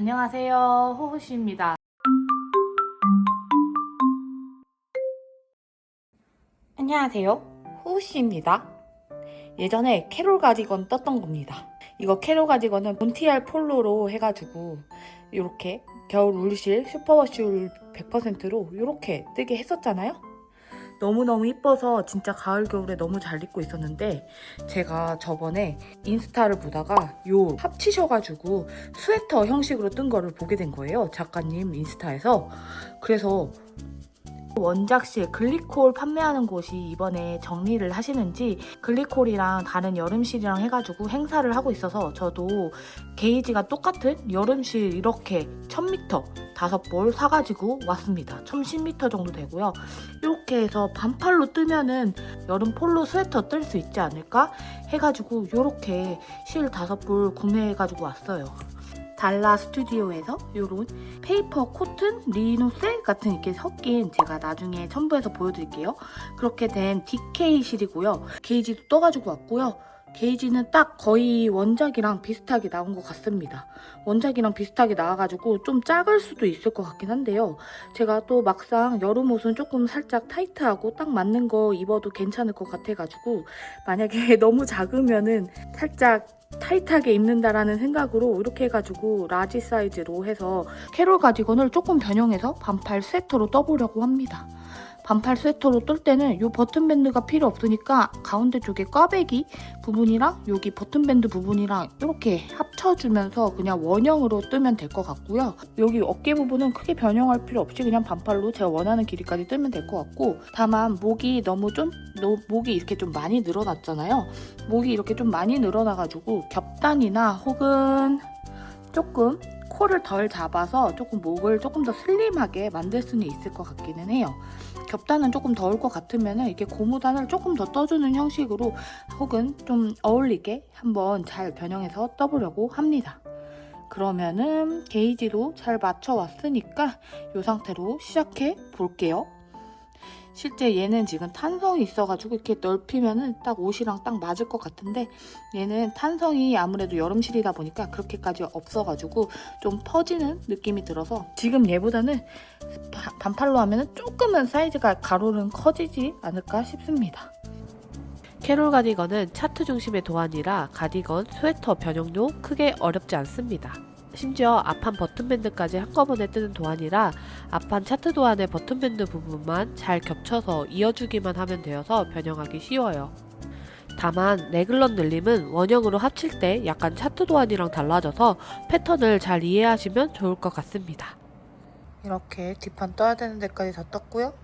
안녕하세요. 호호씨입니다. 안녕하세요. 호호씨입니다. 예전에 캐롤 가디건 떴던 겁니다. 이거 캐롤 가디건은 몬티알 폴로로 해가지고 이렇게 겨울 울실 슈퍼워시 울 100%로 이렇게 뜨게 했었잖아요. 너무너무 이뻐서 진짜 가을 겨울에 너무 잘 입고 있었는데 제가 저번에 인스타를 보다가 요 합치셔가지고 스웨터 형식으로 뜬 거를 보게 된 거예요. 작가님 인스타에서. 그래서 원작실 글리콜 판매하는 곳이 이번에 정리를 하시는지 글리콜이랑 다른 여름실이랑 해가지고 행사를 하고 있어서 저도 게이지가 똑같은 여름실 이렇게 1000m 5벌 사가지고 왔습니다. 1010m 정도 되고요. 이렇게 해서 반팔로 뜨면은 여름 폴로 스웨터 뜰 수 있지 않을까 해가지고 이렇게 실 5벌 구매해가지고 왔어요. 달라 스튜디오에서 이런 페이퍼 코튼 리노셀 같은 이렇게 섞인, 제가 나중에 첨부해서 보여드릴게요. 그렇게 된 DK 실이고요. 게이지도 떠가지고 왔고요. 게이지는 딱 거의 원작이랑 비슷하게 나온 것 같습니다. 원작이랑 비슷하게 나와가지고 좀 작을 수도 있을 것 같긴 한데요. 제가 또 막상 여름 옷은 조금 살짝 타이트하고 딱 맞는 거 입어도 괜찮을 것 같아가지고 만약에 너무 작으면은 살짝 타이트하게 입는다라는 생각으로 이렇게 해가지고 라지 사이즈로 해서 캐롤 가디건을 조금 변형해서 반팔 스웨터로 떠보려고 합니다. 반팔 스웨터로 뜰 때는 이 버튼밴드가 필요 없으니까 가운데 쪽에 꽈배기 부분이랑 여기 버튼밴드 부분이랑 이렇게 합쳐주면서 그냥 원형으로 뜨면 될 것 같고요. 여기 어깨 부분은 크게 변형할 필요 없이 그냥 반팔로 제가 원하는 길이까지 뜨면 될 것 같고, 다만 목이 목이 이렇게 좀 많이 늘어났잖아요. 목이 이렇게 좀 많이 늘어나가지고 겹단이나 혹은 조금 코를 덜 잡아서 조금 목을 조금 더 슬림하게 만들 수는 있을 것 같기는 해요. 겹단은 조금 더울 것 같으면 이렇게 고무단을 조금 더 떠주는 형식으로 혹은 좀 어울리게 한번 잘 변형해서 떠보려고 합니다. 그러면은 게이지도 잘 맞춰 왔으니까 이 상태로 시작해 볼게요. 실제 얘는 지금 탄성이 있어가지고 이렇게 넓히면은 딱 옷이랑 딱 맞을 것 같은데, 얘는 탄성이 아무래도 여름실이다 보니까 그렇게까지 없어가지고 좀 퍼지는 느낌이 들어서 지금 얘보다는 반팔로 하면은 조금은 사이즈가 가로는 커지지 않을까 싶습니다. 캐롤 가디건은 차트 중심의 도안이라 가디건, 스웨터 변형도 크게 어렵지 않습니다. 심지어 앞판 버튼밴드까지 한꺼번에 뜨는 도안이라 앞판 차트 도안의 버튼밴드 부분만 잘 겹쳐서 이어주기만 하면 되어서 변형하기 쉬워요. 다만 레글런 늘림은 원형으로 합칠 때 약간 차트 도안이랑 달라져서 패턴을 잘 이해하시면 좋을 것 같습니다. 이렇게 뒷판 떠야 되는 데까지 다 떴고요.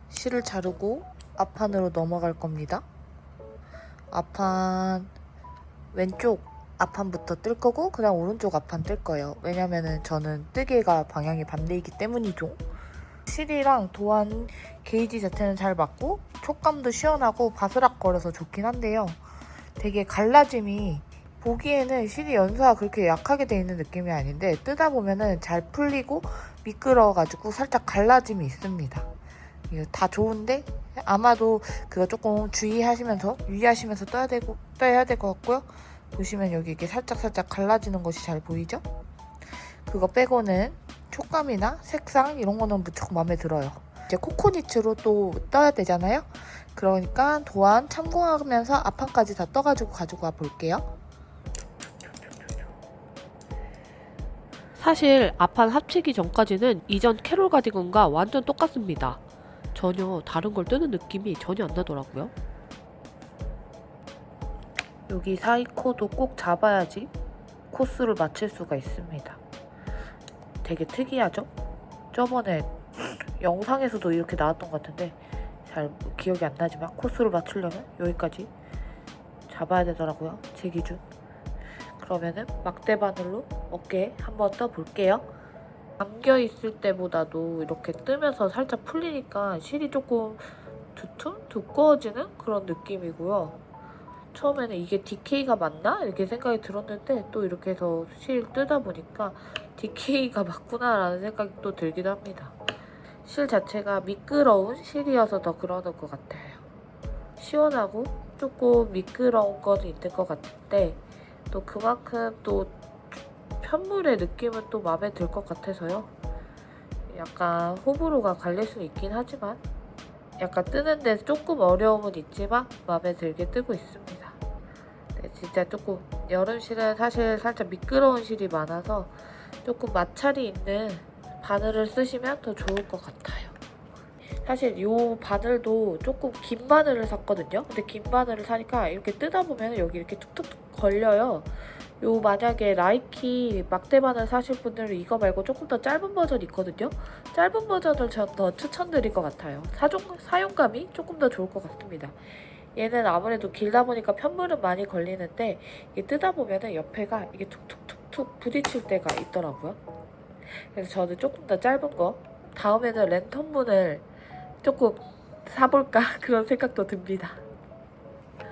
실을 자르고 앞판으로 넘어갈 겁니다. 앞판 왼쪽 앞판부터 뜰 거고 그다음 오른쪽 앞판 뜰 거예요. 왜냐면은 저는 뜨개가 방향이 반대이기 때문이죠. 실이랑 도안 게이지 자체는 잘 맞고 촉감도 시원하고 바스락거려서 좋긴 한데요. 되게 갈라짐이, 보기에는 실이 연사가 그렇게 약하게 돼 있는 느낌이 아닌데 뜨다 보면은 잘 풀리고 미끄러워가지고 살짝 갈라짐이 있습니다. 이거 다 좋은데 아마도 그거 조금 유의하시면서 떠야 될 것 같고요. 보시면 여기 이렇게 살짝 갈라지는 것이 잘 보이죠? 그거 빼고는 촉감이나 색상 이런 거는 무척 마음에 들어요. 이제 코코니츠로 또 떠야 되잖아요. 그러니까 도안 참고하면서 앞판까지 다 떠가지고 가지고 와 볼게요. 사실 앞판 합치기 전까지는 이전 캐롤 가디건과 완전 똑같습니다. 전혀 다른 걸 뜨는 느낌이 전혀 안 나더라고요. 여기 사이 코도 꼭 잡아야지 코스를 맞출 수가 있습니다. 되게 특이하죠? 저번에 영상에서도 이렇게 나왔던 것 같은데 잘 기억이 안 나지만 코스를 맞추려면 여기까지 잡아야 되더라고요. 제 기준. 그러면은 막대 바늘로 어깨에 한번 떠볼게요. 감겨있을 때보다도 이렇게 뜨면서 살짝 풀리니까 실이 조금 두꺼워지는 그런 느낌이고요. 처음에는 이게 DK가 맞나? 이렇게 생각이 들었는데 또 이렇게 해서 실 뜨다 보니까 DK가 맞구나 라는 생각이 또 들기도 합니다. 실 자체가 미끄러운 실이어서 더 그러는 것 같아요. 시원하고 조금 미끄러운 거는 있는 것 같은데 또 그만큼 또 편물의 느낌은 또 마음에 들 것 같아서요. 약간 호불호가 갈릴 수 있긴 하지만 약간 뜨는데 조금 어려움은 있지만 마음에 들게 뜨고 있습니다. 네, 진짜 조금 여름 실은 사실 살짝 미끄러운 실이 많아서 조금 마찰이 있는 바늘을 쓰시면 더 좋을 것 같아요. 사실 이 바늘도 조금 긴 바늘을 샀거든요. 근데 긴 바늘을 사니까 이렇게 뜨다 보면 여기 이렇게 툭툭툭 걸려요. 만약에 라이키 막대 바늘 사실 분들은 이거 말고 조금 더 짧은 버전이 있거든요. 짧은 버전을 전 더 추천드릴 것 같아요. 사용감이 조금 더 좋을 것 같습니다. 얘는 아무래도 길다 보니까 편물은 많이 걸리는데 이게 뜨다 보면은 옆에가 이게 툭툭툭툭 부딪힐 때가 있더라고요. 그래서 저는 조금 더 짧은 거, 다음에는 랜턴문을 조금 사볼까 그런 생각도 듭니다.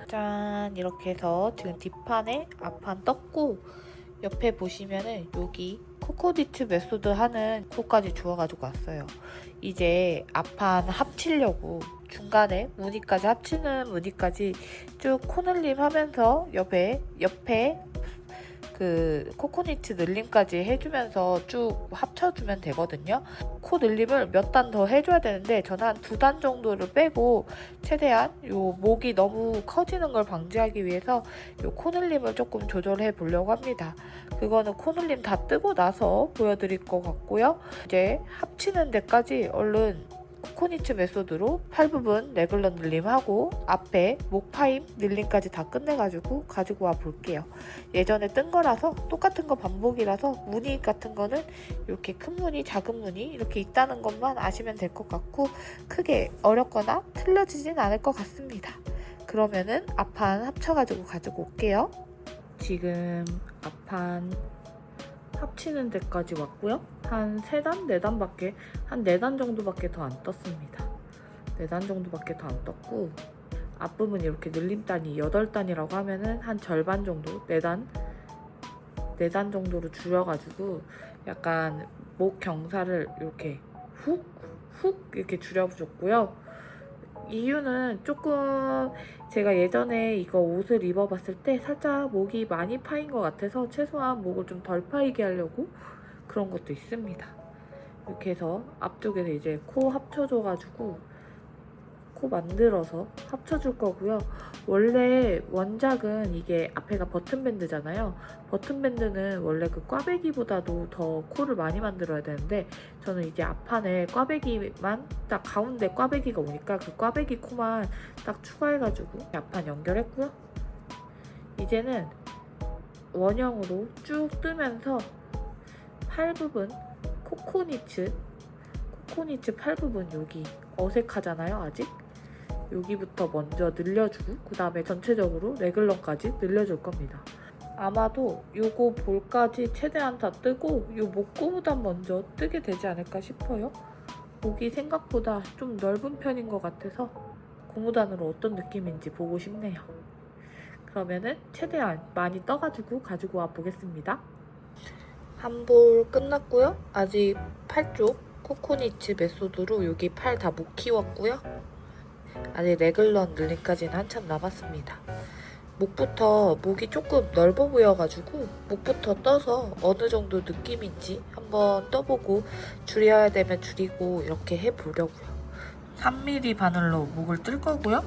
짠, 이렇게 해서 지금 뒷판에 앞판 떴고 옆에 보시면은 여기 코코디츠 메소드 하는 코까지 주워가지고 왔어요. 이제 앞판 합치려고 중간에 무늬까지 합치는 무늬까지 쭉 코늘림 하면서 옆에 그 코코니츠 늘림까지 해주면서 쭉 합쳐주면 되거든요. 코 늘림을 몇 단 더 해줘야 되는데 저는 한 2단 정도를 빼고 최대한 요 목이 너무 커지는 걸 방지하기 위해서 요 코 늘림을 조금 조절해 보려고 합니다. 그거는 코 늘림 다 뜨고 나서 보여드릴 것 같고요. 이제 합치는 데까지 얼른 코코니츠 메소드로 팔 부분 레글런 늘림하고 앞에 목 파임 늘림까지 다 끝내가지고 가지고 와 볼게요. 예전에 뜬 거라서 똑같은 거 반복이라서 무늬 같은 거는 이렇게 큰 무늬, 작은 무늬 이렇게 있다는 것만 아시면 될 것 같고 크게 어렵거나 틀려지진 않을 것 같습니다. 그러면은 앞판 합쳐가지고 가지고 올게요. 지금 앞판 합치는 데까지 왔고요. 한 3단, 4단밖에 한 4단 정도밖에 더 안 떴습니다. 4단 정도밖에 더 안 떴고 앞부분 이렇게 늘림단이 8단이라고 하면은 한 절반 정도 4단 정도로 줄여가지고 약간 목 경사를 이렇게 훅 이렇게 줄여줬고요. 이유는 조금 제가 예전에 이거 옷을 입어봤을 때 살짝 목이 많이 파인 것 같아서 최소한 목을 좀 덜 파이게 하려고 그런 것도 있습니다. 이렇게 해서 앞쪽에서 이제 코 합쳐줘가지고 코 만들어서 합쳐줄 거고요. 원래 원작은 이게 앞에가 버튼밴드잖아요. 버튼밴드는 원래 그 꽈배기보다도 더 코를 많이 만들어야 되는데 저는 이제 앞판에 꽈배기만 딱 가운데 꽈배기가 오니까 그 꽈배기 코만 딱 추가해가지고 앞판 연결했고요. 이제는 원형으로 쭉 뜨면서 팔 부분 코코니츠 팔 부분 여기 어색하잖아요 아직? 여기부터 먼저 늘려주고 그 다음에 전체적으로 레글런까지 늘려줄 겁니다. 아마도 요거 볼까지 최대한 다 뜨고 요 목 고무단 먼저 뜨게 되지 않을까 싶어요. 목이 생각보다 좀 넓은 편인 것 같아서 고무단으로 어떤 느낌인지 보고 싶네요. 그러면은 최대한 많이 떠가지고 가지고 와 보겠습니다. 한 볼 끝났고요. 아직 팔 쪽 코코니츠 메소드로 여기 팔 다 못 키웠고요. 아직 레글런 늘림까지는 한참 남았습니다. 목이 조금 넓어 보여가지고 목부터 떠서 어느 정도 느낌인지 한번 떠보고 줄여야 되면 줄이고 이렇게 해보려고요. 3mm 바늘로 목을 뜰 거고요.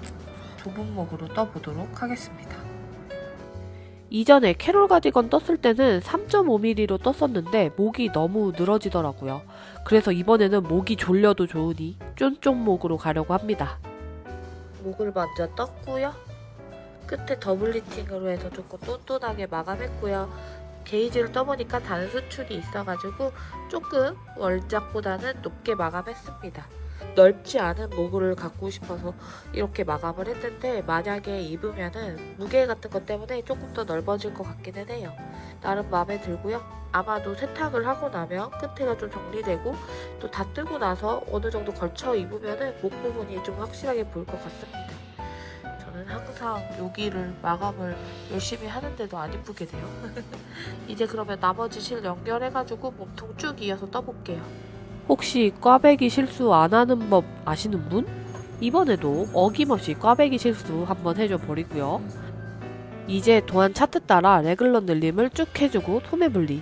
좁은 목으로 떠보도록 하겠습니다. 이전에 캐롤 가디건 떴을 때는 3.5mm로 떴었는데 목이 너무 늘어지더라고요. 그래서 이번에는 목이 졸려도 좋으니 쫀쫀 목으로 가려고 합니다. 목을 먼저 떴고요. 끝에 더블 리팅으로 해서 조금 똔똔하게 마감했고요. 게이지를 떠보니까 단수출이 있어가지고 조금 원작보다는 높게 마감했습니다. 넓지 않은 목을 갖고 싶어서 이렇게 마감을 했는데 만약에 입으면은 무게 같은 것 때문에 조금 더 넓어질 것 같기는 해요. 나름 마음에 들고요. 아마도 세탁을 하고 나면 끝에가 좀 정리되고 또 다 뜨고 나서 어느 정도 걸쳐 입으면은 목 부분이 좀 확실하게 보일 것 같습니다. 저는 항상 여기를 마감을 열심히 하는데도 안 이쁘게 돼요. 이제 그러면 나머지 실 연결해가지고 몸통 쭉 이어서 떠볼게요. 혹시 꽈배기 실수 안 하는 법 아시는 분? 이번에도 어김없이 꽈배기 실수 한번 해줘 버리고요. 이제 도안 차트 따라 레글런 늘림을 쭉 해주고 소매 분리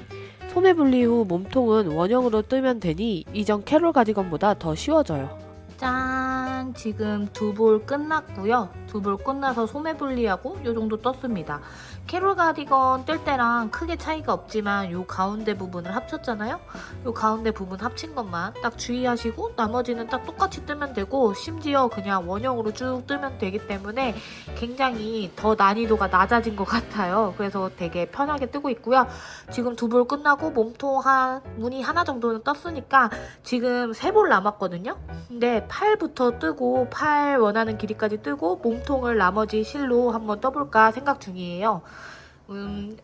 소매 분리 후 몸통은 원형으로 뜨면 되니 이전 캐롤 가디건보다 더 쉬워져요. 짠! 지금 두 볼 끝났고요. 두 볼 끝나서 소매 분리하고 요 정도 떴습니다. 캐롤 가디건 뜰 때랑 크게 차이가 없지만 요 가운데 부분을 합쳤잖아요. 요 가운데 부분 합친 것만 딱 주의하시고 나머지는 딱 똑같이 뜨면 되고 심지어 그냥 원형으로 쭉 뜨면 되기 때문에 굉장히 더 난이도가 낮아진 것 같아요. 그래서 되게 편하게 뜨고 있고요. 지금 두 볼 끝나고 몸통 무늬 하나 정도는 떴으니까 지금 세 볼 남았거든요. 근데 팔부터 뜨고 팔 원하는 길이까지 뜨고 몸통을 나머지 실로 한번 떠볼까 생각 중이에요.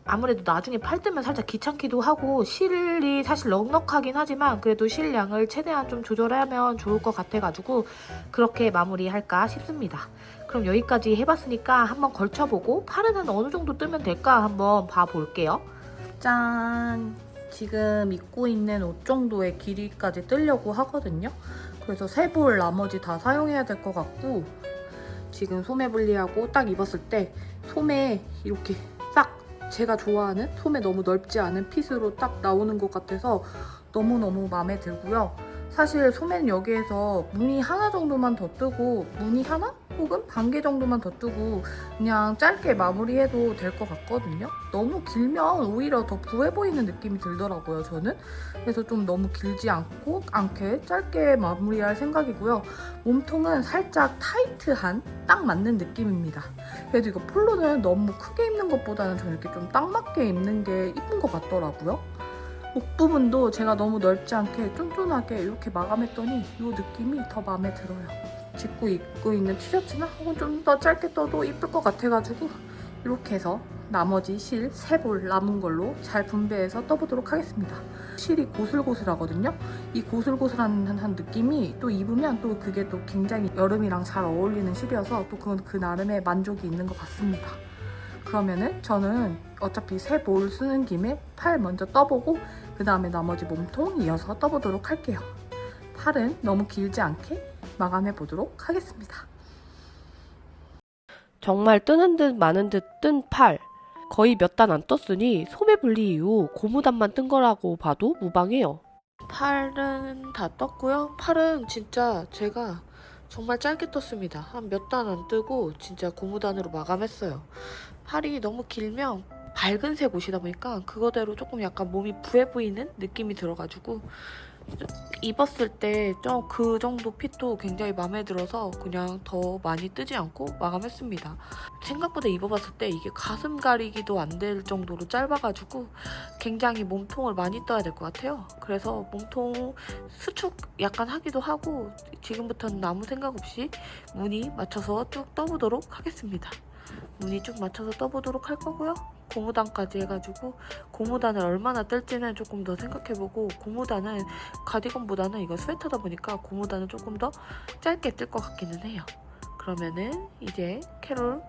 아무래도 나중에 팔 뜨면 살짝 귀찮기도 하고 실이 사실 넉넉하긴 하지만 그래도 실 양을 최대한 좀 조절하면 좋을 것 같아가지고 그렇게 마무리할까 싶습니다. 그럼 여기까지 해봤으니까 한번 걸쳐보고 팔은 한 어느 정도 뜨면 될까 한번 봐볼게요. 짠! 지금 입고 있는 옷 정도의 길이까지 뜨려고 하거든요. 그래서 세 볼 나머지 다 사용해야 될 것 같고 지금 소매 분리하고 딱 입었을 때 소매 이렇게 딱 제가 좋아하는 소매 너무 넓지 않은 핏으로 딱 나오는 것 같아서 너무너무 마음에 들고요. 사실 소매는 여기에서 무늬 하나 정도만 더 뜨고 무늬 하나? 혹은 반 개 정도만 더 뜨고 그냥 짧게 마무리해도 될 것 같거든요. 너무 길면 오히려 더 부해 보이는 느낌이 들더라고요, 저는. 그래서 좀 너무 길지 않게 짧게 마무리할 생각이고요. 몸통은 살짝 타이트한 딱 맞는 느낌입니다. 그래도 이거 폴로는 너무 크게 입는 것보다는 저는 이렇게 좀 딱 맞게 입는 게 이쁜 것 같더라고요. 목 부분도 제가 너무 넓지 않게 쫀쫀하게 이렇게 마감했더니 이 느낌이 더 마음에 들어요. 짚고 입고 있는 티셔츠나 혹은 좀 더 짧게 떠도 이쁠 것 같아가지고 이렇게 해서 나머지 실 3볼 남은 걸로 잘 분배해서 떠보도록 하겠습니다. 실이 고슬고슬하거든요. 이 고슬고슬한 느낌이 또 입으면 또 그게 또 굉장히 여름이랑 잘 어울리는 실이어서 또 그건 그 나름의 만족이 있는 것 같습니다. 그러면은 저는 어차피 3볼 쓰는 김에 팔 먼저 떠보고 그 다음에 나머지 몸통 이어서 떠보도록 할게요. 팔은 너무 길지 않게 마감해 보도록 하겠습니다. 정말 뜨는 듯 마는 듯 뜬 팔. 거의 몇 단 안 떴으니 소매 분리 이후 고무단만 뜬 거라고 봐도 무방해요. 팔은 다 떴고요. 팔은 진짜 제가 정말 짧게 떴습니다. 한 몇 단 안 뜨고 진짜 고무단으로 마감했어요. 팔이 너무 길면 밝은색 옷이다 보니까 그거대로 조금 약간 몸이 부해 보이는 느낌이 들어가지고 입었을 때 좀 그 정도 핏도 굉장히 마음에 들어서 그냥 더 많이 뜨지 않고 마감했습니다. 생각보다 입어봤을 때 이게 가슴 가리기도 안 될 정도로 짧아가지고 굉장히 몸통을 많이 떠야 될 것 같아요. 그래서 몸통 수축 약간 하기도 하고 지금부터는 아무 생각 없이 무늬 맞춰서 쭉 떠보도록 하겠습니다. 무늬 쭉 맞춰서 떠보도록 할 거고요. 고무단까지 해가지고 고무단을 얼마나 뜰지는 조금 더 생각해보고 고무단은 가디건보다는 이거 스웨터다 보니까 고무단은 조금 더 짧게 뜰 것 같기는 해요. 그러면은 이제 캐롤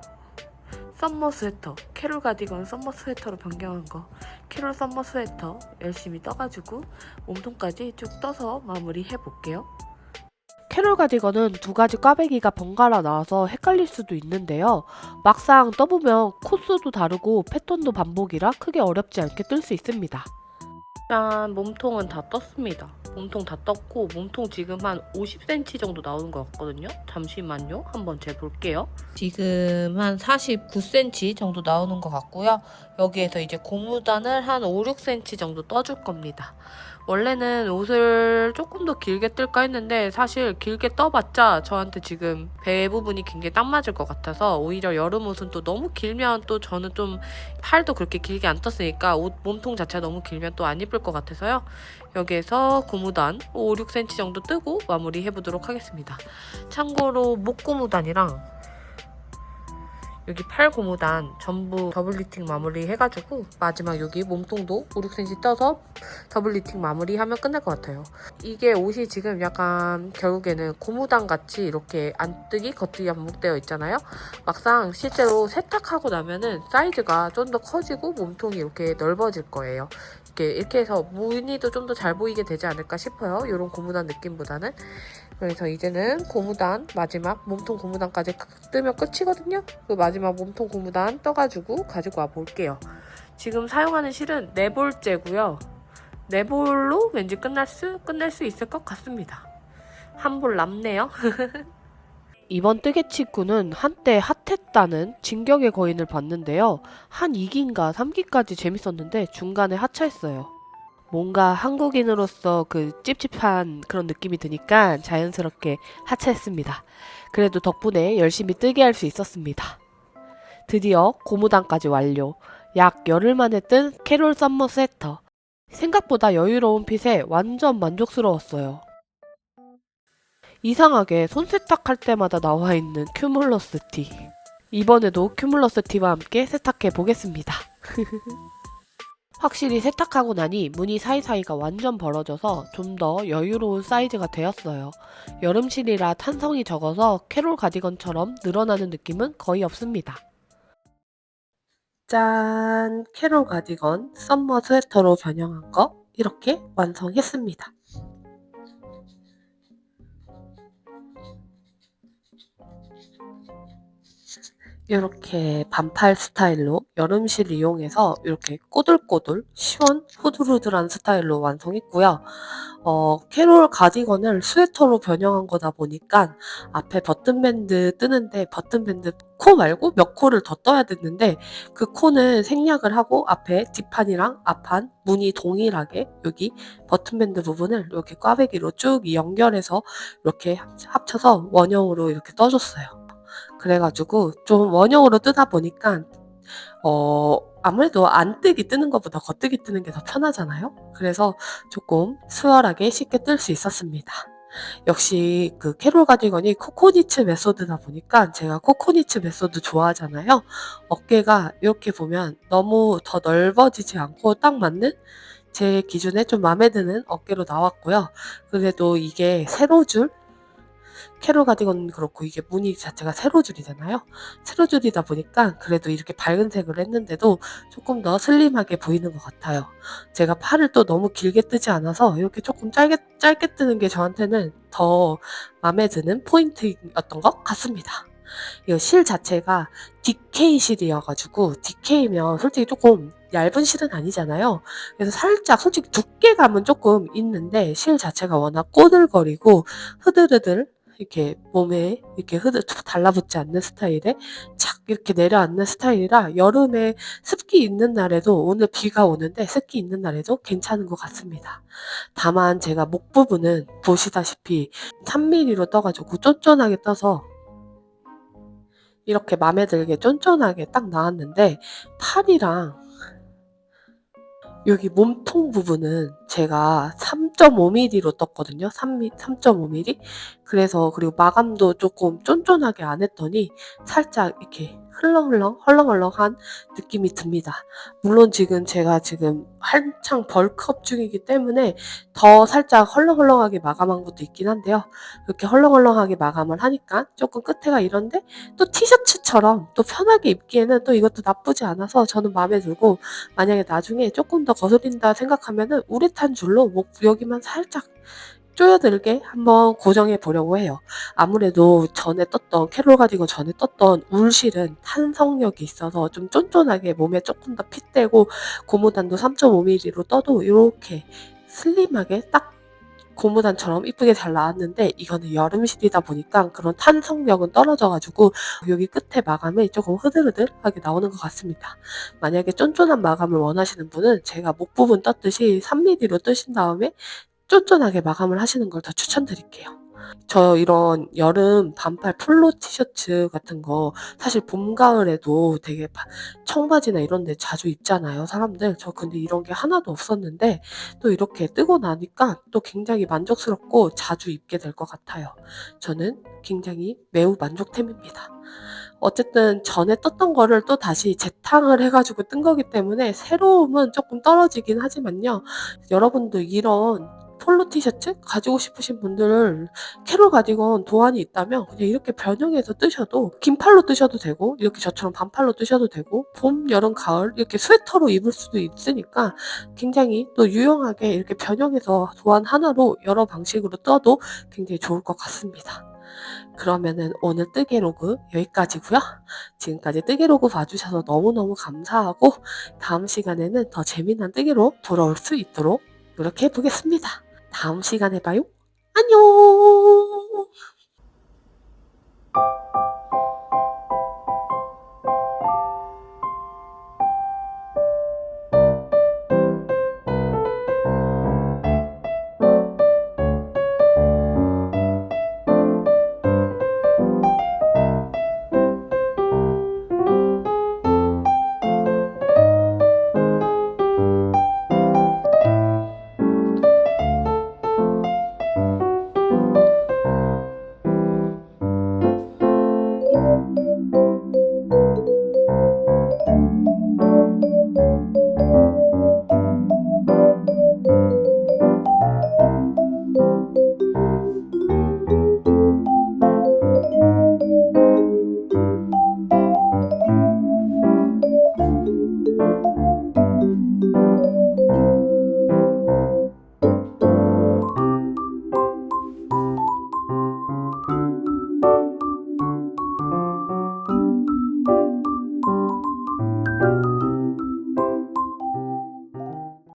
썸머 스웨터, 캐롤 가디건 썸머 스웨터로 변경한 거 캐롤 썸머 스웨터 열심히 떠가지고 몸통까지 쭉 떠서 마무리 해볼게요. 캐롤 가디건은 두 가지 꽈배기가 번갈아 나와서 헷갈릴 수도 있는데요. 막상 떠보면 코스도 다르고 패턴도 반복이라 크게 어렵지 않게 뜰 수 있습니다. 짠, 몸통은 다 떴습니다. 몸통 다 떴고 몸통 지금 한 50cm 정도 나오는 것 같거든요. 잠시만요. 한번 재볼게요. 지금 한 49cm 정도 나오는 것 같고요. 여기에서 이제 고무단을 한 5, 6cm 정도 떠줄 겁니다. 원래는 옷을 조금 더 길게 뜰까 했는데 사실 길게 떠봤자 저한테 지금 배 부분이 굉장히 딱 맞을 것 같아서 오히려 여름 옷은 또 너무 길면 또 저는 좀 팔도 그렇게 길게 안 떴으니까 옷 몸통 자체가 너무 길면 또 안 이쁠 것 같아서요. 여기에서 고무단 5, 6cm 정도 뜨고 마무리 해보도록 하겠습니다. 참고로 목 고무단이랑 여기 팔 고무단 전부 더블 리팅 마무리 해가지고 마지막 여기 몸통도 5, 6cm 떠서 더블 리팅 마무리하면 끝날 것 같아요. 이게 옷이 지금 약간 결국에는 고무단 같이 이렇게 안뜨기 겉뜨기 반복되어 있잖아요. 막상 실제로 세탁하고 나면은 사이즈가 좀 더 커지고 몸통이 이렇게 넓어질 거예요. 이렇게 해서 무늬도 좀 더 잘 보이게 되지 않을까 싶어요. 이런 고무단 느낌보다는. 그래서 이제는 고무단 마지막 몸통 고무단까지 뜨면 끝이거든요. 그 마지막 몸통 고무단 떠가지고 가지고 와 볼게요. 지금 사용하는 실은 4볼째고요. 4볼로 왠지 끝낼 수 있을 것 같습니다. 한 볼 남네요. 이번 뜨개치구는 한때 핫했다는 진격의 거인을 봤는데요. 한 2기인가 3기까지 재밌었는데 중간에 하차했어요. 뭔가 한국인으로서 그 찝찝한 그런 느낌이 드니까 자연스럽게 하차했습니다. 그래도 덕분에 열심히 뜨게 할 수 있었습니다. 드디어 고무단까지 완료. 약 열흘 만에 뜬 캐롤 썸머 스웨터. 생각보다 여유로운 핏에 완전 만족스러웠어요. 이상하게 손세탁할 때마다 나와 있는 큐뮬러스 티. 이번에도 큐뮬러스 티와 함께 세탁해 보겠습니다. 확실히 세탁하고 나니 무늬 사이사이가 완전 벌어져서 좀 더 여유로운 사이즈가 되었어요. 여름실이라 탄성이 적어서 캐롤 가디건처럼 늘어나는 느낌은 거의 없습니다. 짠! 캐롤 가디건 썸머 스웨터로 변형한 거 이렇게 완성했습니다. 이렇게 반팔 스타일로 여름실 이용해서 이렇게 꼬들꼬들 시원 후들후들한 스타일로 완성했고요. 캐롤 가디건을 스웨터로 변형한 거다 보니까 앞에 버튼밴드 뜨는데 버튼밴드 코 말고 몇 코를 더 떠야 됐는데 그 코는 생략을 하고 앞에 뒷판이랑 앞판 무늬 동일하게 여기 버튼밴드 부분을 이렇게 꽈배기로 쭉 연결해서 이렇게 합쳐서 원형으로 이렇게 떠줬어요. 그래가지고 좀 원형으로 뜨다 보니까 아무래도 안 뜨기 뜨는 것보다 겉뜨기 뜨는 게 더 편하잖아요. 그래서 조금 수월하게 쉽게 뜰 수 있었습니다. 역시 그 캐롤 가디건이 코코니츠 메소드다 보니까 제가 코코니츠 메소드 좋아하잖아요. 어깨가 이렇게 보면 너무 더 넓어지지 않고 딱 맞는 제 기준에 좀 마음에 드는 어깨로 나왔고요. 그래도 이게 세로줄 캐롤 가디건 그렇고 이게 무늬 자체가 세로줄이잖아요. 세로줄이다 보니까 그래도 이렇게 밝은 색을 했는데도 조금 더 슬림하게 보이는 것 같아요. 제가 팔을 또 너무 길게 뜨지 않아서 이렇게 조금 짧게 뜨는 게 저한테는 더 마음에 드는 포인트였던 것 같습니다. 이 실 자체가 DK 실이어가지고 DK면 솔직히 조금 얇은 실은 아니잖아요. 그래서 살짝 솔직히 두께감은 조금 있는데 실 자체가 워낙 꼬들거리고 흐들흐들 이렇게 몸에 이렇게 달라붙지 않는 스타일에 착 이렇게 내려앉는 스타일이라 여름에 습기 있는 날에도 오늘 비가 오는데 습기 있는 날에도 괜찮은 것 같습니다. 다만 제가 목 부분은 보시다시피 3mm로 떠가지고 쫀쫀하게 떠서 이렇게 맘에 들게 쫀쫀하게 딱 나왔는데 팔이랑 여기 몸통 부분은 제가 3.5mm로 떴거든요. 3.5mm. 그래서 그리고 마감도 조금 쫀쫀하게 안 했더니 살짝 이렇게 헐렁헐렁한 느낌이 듭니다. 물론 제가 지금 한창 벌크업 중이기 때문에 더 살짝 헐렁헐렁하게 마감한 것도 있긴 한데요. 이렇게 헐렁헐렁하게 마감을 하니까 조금 끝에가 이런데 또 티셔츠처럼 또 편하게 입기에는 또 이것도 나쁘지 않아서 저는 마음에 들고 만약에 나중에 조금 더 거슬린다 생각하면은 우레탄 줄로 목 여기만 살짝 조여들게 한번 고정해 보려고 해요. 아무래도 캐롤 가디건 전에 떴던 울실은 탄성력이 있어서 좀 쫀쫀하게 몸에 조금 더 핏대고 고무단도 3.5mm로 떠도 이렇게 슬림하게 딱 고무단처럼 이쁘게 잘 나왔는데 이거는 여름실이다 보니까 그런 탄성력은 떨어져가지고 여기 끝에 마감이 조금 흐들흐들하게 나오는 것 같습니다. 만약에 쫀쫀한 마감을 원하시는 분은 제가 목 부분 떴듯이 3mm로 뜨신 다음에 쫀쫀하게 마감을 하시는 걸 더 추천드릴게요. 저 이런 여름 반팔 폴로 티셔츠 같은 거 사실 봄, 가을에도 되게 청바지나 이런 데 자주 입잖아요, 사람들. 저 근데 이런 게 하나도 없었는데 또 이렇게 뜨고 나니까 또 굉장히 만족스럽고 자주 입게 될 것 같아요. 저는 굉장히 매우 만족템입니다. 어쨌든 전에 떴던 거를 또 다시 재탕을 해가지고 뜬 거기 때문에 새로움은 조금 떨어지긴 하지만요. 여러분도 이런 폴로 티셔츠 가지고 싶으신 분들 캐롤 가디건 도안이 있다면 그냥 이렇게 변형해서 뜨셔도 긴 팔로 뜨셔도 되고 이렇게 저처럼 반팔로 뜨셔도 되고 봄, 여름, 가을 이렇게 스웨터로 입을 수도 있으니까 굉장히 또 유용하게 이렇게 변형해서 도안 하나로 여러 방식으로 떠도 굉장히 좋을 것 같습니다. 그러면은 오늘 뜨개로그 여기까지고요. 지금까지 뜨개로그 봐주셔서 너무너무 감사하고 다음 시간에는 더 재미난 뜨개로 돌아올 수 있도록 노력해 보겠습니다. 다음 시간에 봐요. 안녕!